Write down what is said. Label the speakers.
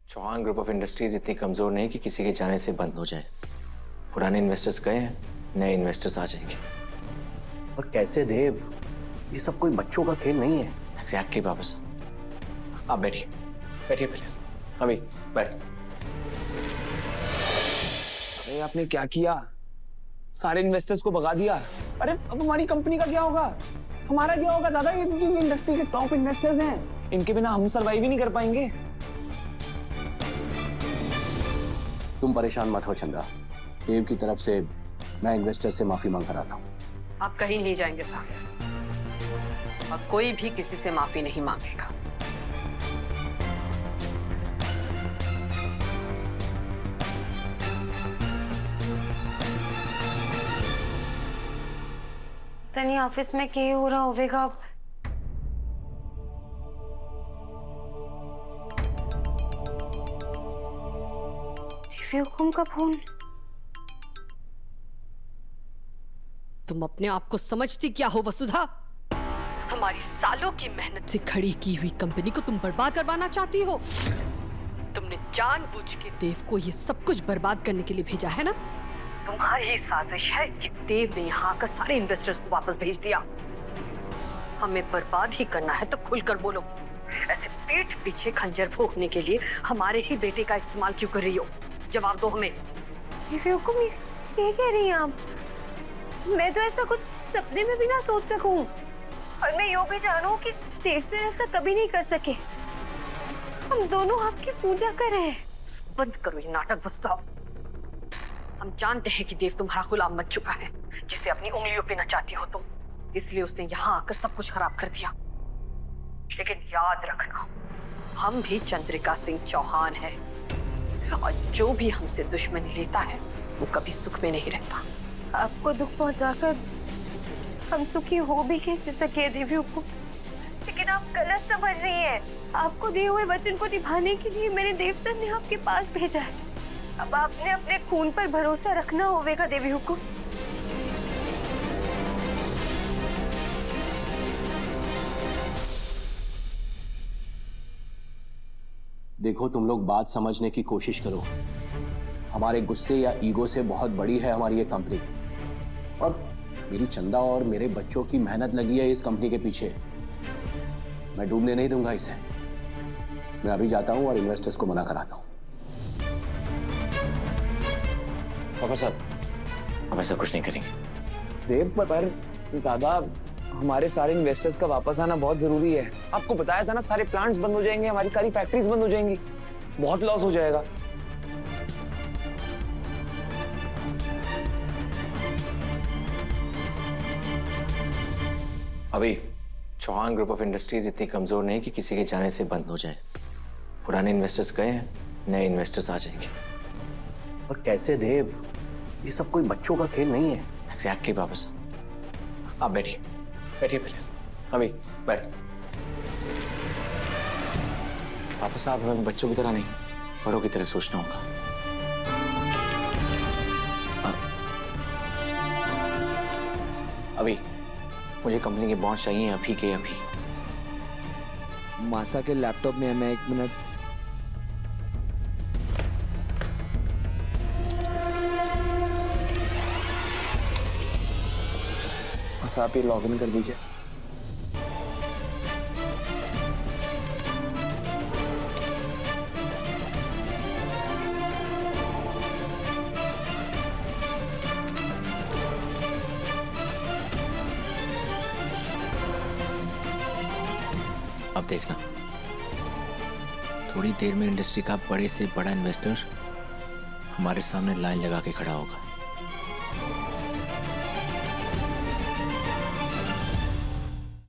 Speaker 1: Chauhan group of industries इतनी कमजोर नहीं कि किसी के जाने से बंद हो जाए। पुराने इन्वेस्टर्स गए हैं, नए इन्वेस्टर्स आ जाएंगे।
Speaker 2: और कैसे देव, ये सब कोई बच्चों का खेल नहीं है।
Speaker 1: एग्जैक्टली बाबा साहब, आप बैठिए बैठिए प्लीज। अभी बैठ।
Speaker 3: अरे आपने क्या किया? सारे इन्वेस्टर्स को भगा दिया। अरे अब हमारी कंपनी का क्या होगा? हमारा क्या होगा दादा? ये इंडस्ट्री के टॉप इन्वेस्टर्स हैं, इनके बिना हम सर्वाइव ही नहीं कर पाएंगे।
Speaker 2: तुम परेशान मत हो चंदा, देव की तरफ से मैं इन्वेस्टर से माफी मांग कर आता हूँ।
Speaker 4: आप कहीं नहीं जाएंगे साहब, और कोई भी किसी से माफी नहीं मांगेगा।
Speaker 5: तनी ऑफिस में क्या हो रहा होगा? हुकुम का फोन।
Speaker 4: तुम अपने आप को समझती क्या हो वसुधा? हमारी सालों की मेहनत से खड़ी की हुई कंपनी को तुम बर्बाद करवाना चाहती हो। तुमने जानबूझ के देव को ये सब कुछ बर्बाद करने के लिए भेजा है ना? तुम्हारी साजिश है कि देव ने यहाँ आकर सारे इन्वेस्टर्स को वापस भेज दिया। हमें बर्बाद ही करना है तो खुलकर बोलो। ऐसे पीठ पीछे खंजर भोंकने के लिए हमारे ही बेटे का इस्तेमाल क्यों कर रही हो? जवाब दो हमें।
Speaker 5: हुकुम, ये कह रही हैं आप? मैं तो ऐसा कुछ सपने में भी ना सोच सकूं, और मैं यो भी जानूं कि देव से ऐसा कभी नहीं कर सके। हम दोनों आपकी पूजा कर रहे हैं।
Speaker 4: बंद करो ये नाटक वसुधा। हम जानते हैं कि देव तुम्हारा गुलाम बन चुका है, जिसे अपनी उंगलियों पे नचाती हो तुम। इसलिए उसने यहाँ आकर सब कुछ खराब कर दिया। लेकिन याद रखना, हम भी चंद्रिका सिंह चौहान हैं, और जो भी हमसे दुश्मनी लेता है वो कभी सुख में नहीं रहता।
Speaker 5: आपको दुख पहुंचाकर हम सुखी हो भी कैसे सके देवियों को? लेकिन आप गलत समझ रही हैं। आपको दिए हुए वचन को निभाने के लिए मेरे देव सर ने आपके पास भेजा है। अब आपने अपने खून पर भरोसा रखना होगा देवियों को।
Speaker 2: देखो, तुम लोग बात समझने की कोशिश करो। हमारे गुस्से या ईगो से बहुत बड़ी है हमारी ये कंपनी, और मेरी चंदा और मेरे बच्चों की मेहनत लगी है इस कंपनी के पीछे। मैं डूबने नहीं दूंगा इसे। मैं अभी जाता हूं और इन्वेस्टर्स को मना कराता हूं।
Speaker 1: बाबा साहब, हम ऐसा कुछ नहीं करेंगे।
Speaker 3: देव पर दादा, हमारे सारे इन्वेस्टर्स का वापस आना बहुत जरूरी है। आपको बताया था ना, सारे प्लांट्स बंद हो जाएंगे, हमारी सारी फैक्ट्रीज बंद हो जाएंगी, बहुत लॉस हो जाएगा।
Speaker 1: अभी चौहान ग्रुप ऑफ इंडस्ट्रीज इतनी कमजोर नहीं कि किसी के जाने से बंद हो जाए। पुराने इन्वेस्टर्स गए हैं, नए इन्वेस्टर्स आ जाएंगे।
Speaker 2: और कैसे देव, ये सब कोई बच्चों का खेल नहीं है।
Speaker 1: एग्जैक्टली बाबा साहब, आप बैठिए बैठिए प्लीज। अभी बैठ। बाबा साहब, हमें बच्चों की तरह नहीं, बड़ों की तरह सोचना होगा। अभी मुझे कंपनी के बॉन्ड्स चाहिए अभी के अभी।
Speaker 3: मासा के लैपटॉप में मैं 1 मिनट। मासा, आप ये लॉग इन कर दीजिए।
Speaker 1: अब देखना, थोड़ी देर में इंडस्ट्री का बड़े से बड़ा इन्वेस्टर हमारे सामने लाइन लगा के खड़ा होगा।